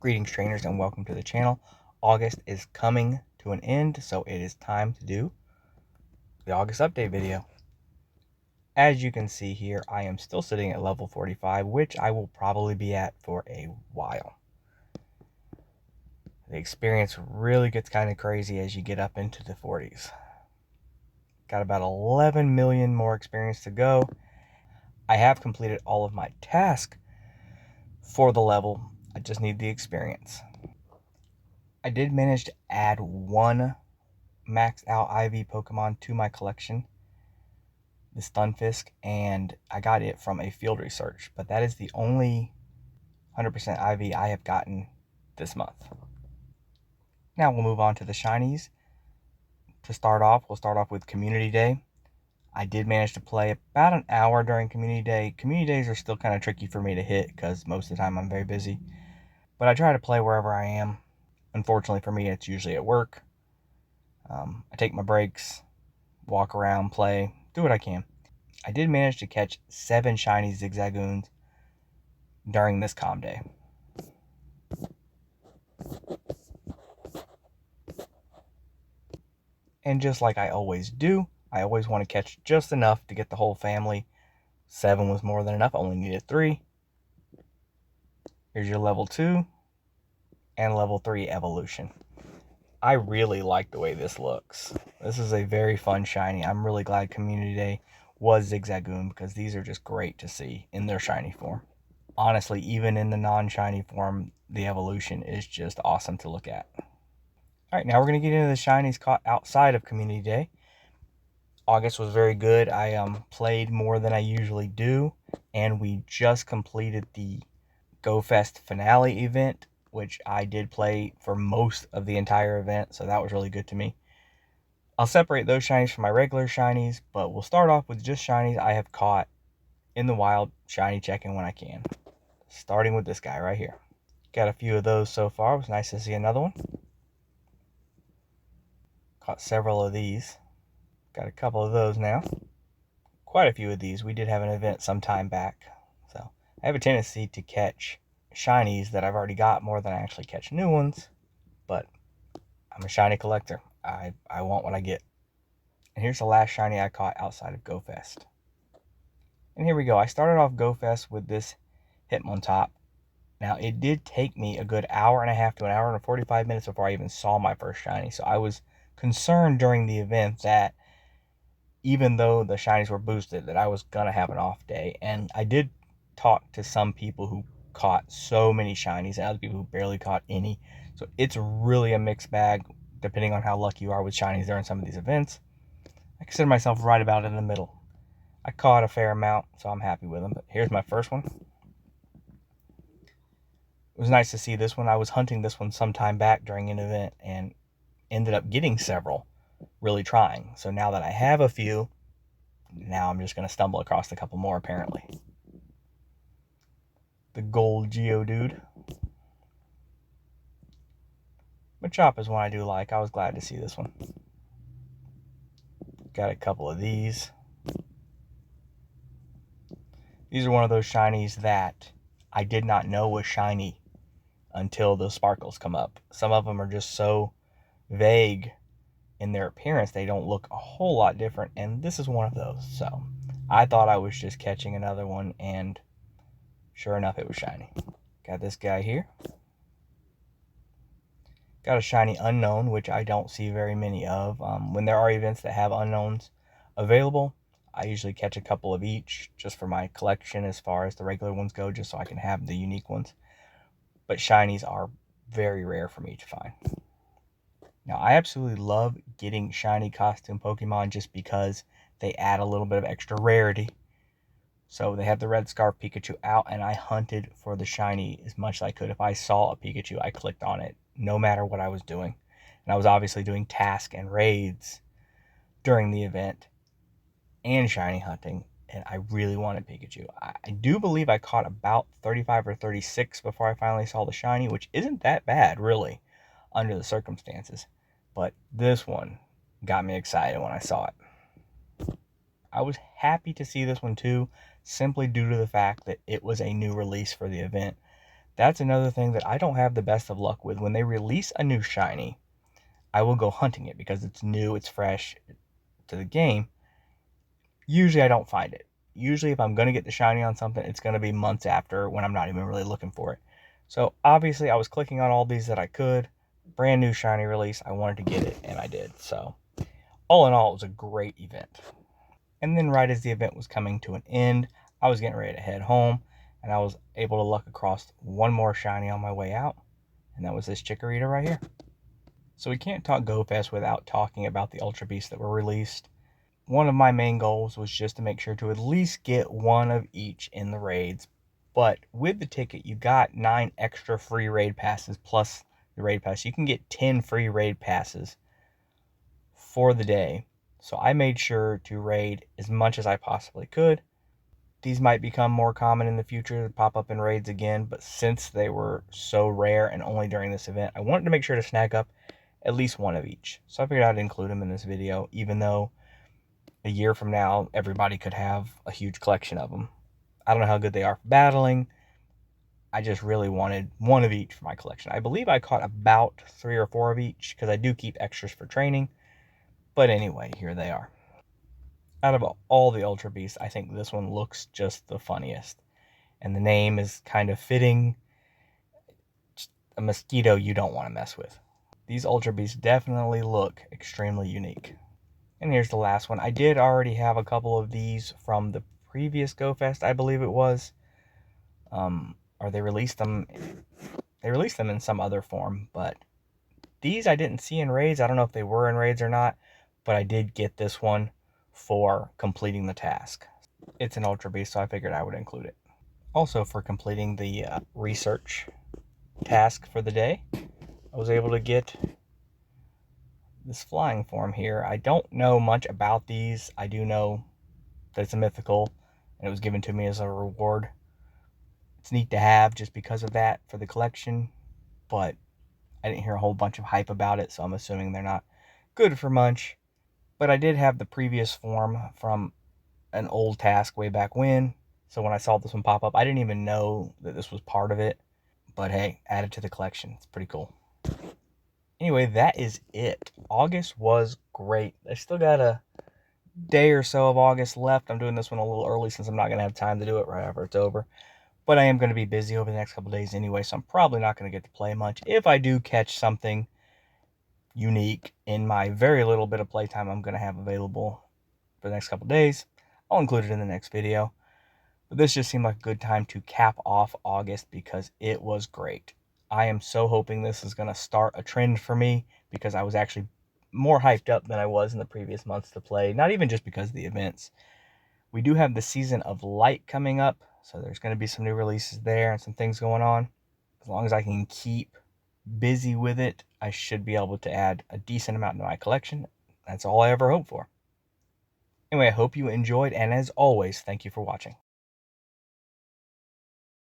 Greetings trainers and welcome to the channel. August is coming to an end, so it is time to do the August update video. As you can see here, I am still sitting at level 45, which I will probably be at for a while. The experience really gets kind of crazy as you get up into the 40s. Got about 11 million more experience to go. I have completed all of my tasks for the level. I just need the experience. I did manage to add one maxed out IV Pokemon to my collection, the Stunfisk, and I got it from a field research, but that is the only 100% IV I have gotten this month. Now we'll move on to the Shinies. To start off, we'll start off with Community Day. I did manage to play about an hour during Community Day. Community Days are still kind of tricky for me to hit because most of the time I'm very busy, but I try to play wherever I am. Unfortunately for me, it's usually at work. I take my breaks, walk around, play, do what I can. I did manage to catch 7 shiny Zigzagoons during this calm day. And just like I always do, I always want to catch just enough to get the whole family. 7 was more than enough, I only needed 3. Here's your level 2 and level 3 evolution. I really like the way this looks. This is a very fun shiny. I'm really glad Community Day was Zigzagoon because these are just great to see in their shiny form. Honestly, even in the non-shiny form, the evolution is just awesome to look at. Alright, now we're going to get into the shinies caught outside of Community Day. August was very good. I played more than I usually do, and we just completed the Go Fest finale event, which I did play for most of the entire event, so that was really good to me. I'll separate those shinies from my regular shinies, but we'll start off with just shinies I have caught in the wild, shiny checking when I can. Starting with this guy right here. Got a few of those so far. It was nice to see another one. Caught several of these. Got a couple of those now. Quite a few of these. We did have an event some time back. So I have a tendency to catch shinies that I've already got more than I actually catch new ones. But I'm a shiny collector. I want what I get. And here's the last shiny I caught outside of Go Fest. And here we go. I started off Go Fest with this Hitmontop. Now, it did take me a good hour and a half to an hour and 45 minutes before I even saw my first shiny. So I was concerned during the event that even though the shinies were boosted, that I was going to have an off day. And I did talk to some people who caught so many shinies and other people who barely caught any. So it's really a mixed bag depending on how lucky you are with shinies during some of these events. I consider myself right about in the middle. I caught a fair amount, so I'm happy with them. But here's my first one. It was nice to see this one. I was hunting this one some time back during an event and ended up getting several, really trying. So now that I have a few, now I'm just going to stumble across a couple more apparently. The gold Geodude. Machop is one I do like. I was glad to see this one. Got a couple of these. These are one of those shinies that I did not know was shiny until those sparkles come up. Some of them are just so vague in their appearance, they don't look a whole lot different, and this is one of those. So I thought I was just catching another one, and sure enough, it was shiny. Got this guy here. Got a shiny unknown, which I don't see very many of. When there are events that have unknowns available, I usually catch a couple of each just for my collection as far as the regular ones go, just so I can have the unique ones. But shinies are very rare for me to find. Now, I absolutely love getting shiny costume Pokemon just because they add a little bit of extra rarity. So they have the red scarf Pikachu out, and I hunted for the shiny as much as I could. If I saw a Pikachu, I clicked on it, no matter what I was doing. And I was obviously doing tasks and raids during the event and shiny hunting, and I really wanted Pikachu. I do believe I caught about 35 or 36 before I finally saw the shiny, which isn't that bad, really, under the circumstances. But this one got me excited when I saw it. I was happy to see this one too, simply due to the fact that it was a new release for the event. That's another thing that I don't have the best of luck with. When they release a new shiny, I will go hunting it because it's new, it's fresh to the game. Usually I don't find it. Usually if I'm going to get the shiny on something, it's going to be months after when I'm not even really looking for it. So obviously I was clicking on all these that I could. Brand new shiny release. I wanted to get it, and I did. So all in all, it was a great event. And then right as the event was coming to an end, I was getting ready to head home, and I was able to luck across one more shiny on my way out, and that was this Chikorita right here. So we can't talk GoFest without talking about the Ultra Beasts that were released. One of my main goals was just to make sure to at least get one of each in the raids. But with the ticket, you got 9 extra free raid passes plus the raid pass. You can get 10 free raid passes for the day. So I made sure to raid as much as I possibly could. These might become more common in the future to pop up in raids again, but since they were so rare and only during this event, I wanted to make sure to snag up at least one of each. So I figured I'd include them in this video, even though a year from now, everybody could have a huge collection of them. I don't know how good they are for battling. I just really wanted one of each for my collection. I believe I caught about 3 or 4 of each because I do keep extras for training. But anyway, here they are. Out of all the Ultra Beasts, I think this one looks just the funniest. And the name is kind of fitting. Just a mosquito you don't want to mess with. These Ultra Beasts definitely look extremely unique. And here's the last one. I did already have a couple of these from the previous GoFest, I believe it was. Or they released them in some other form, but these I didn't see in raids. I don't know if they were in raids or not, but I did get this one for completing the task. It's an Ultra Beast, so I figured I would include it. Also, for completing the research task for the day, I was able to get this flying form here. I don't know much about these. I do know that it's a mythical, and it was given to me as a reward. It's neat to have just because of that for the collection, but I didn't hear a whole bunch of hype about it, so I'm assuming they're not good for much. But I did have the previous form from an old task way back when, so when I saw this one pop up, I didn't even know that this was part of it. But hey, added to the collection. It's pretty cool. Anyway, that is it. August was great. I still got a day or so of August left. I'm doing this one a little early since I'm not going to have time to do it right after it's over. But I am going to be busy over the next couple days anyway, so I'm probably not going to get to play much. If I do catch something unique in my very little bit of playtime I'm going to have available for the next couple days, I'll include it in the next video. But this just seemed like a good time to cap off August because it was great. I am so hoping this is going to start a trend for me because I was actually more hyped up than I was in the previous months to play. Not even just because of the events. We do have the Season of Light coming up, so there's going to be some new releases there and some things going on. As long as I can keep busy with it, I should be able to add a decent amount to my collection. That's all I ever hope for. Anyway, I hope you enjoyed, and as always, thank you for watching.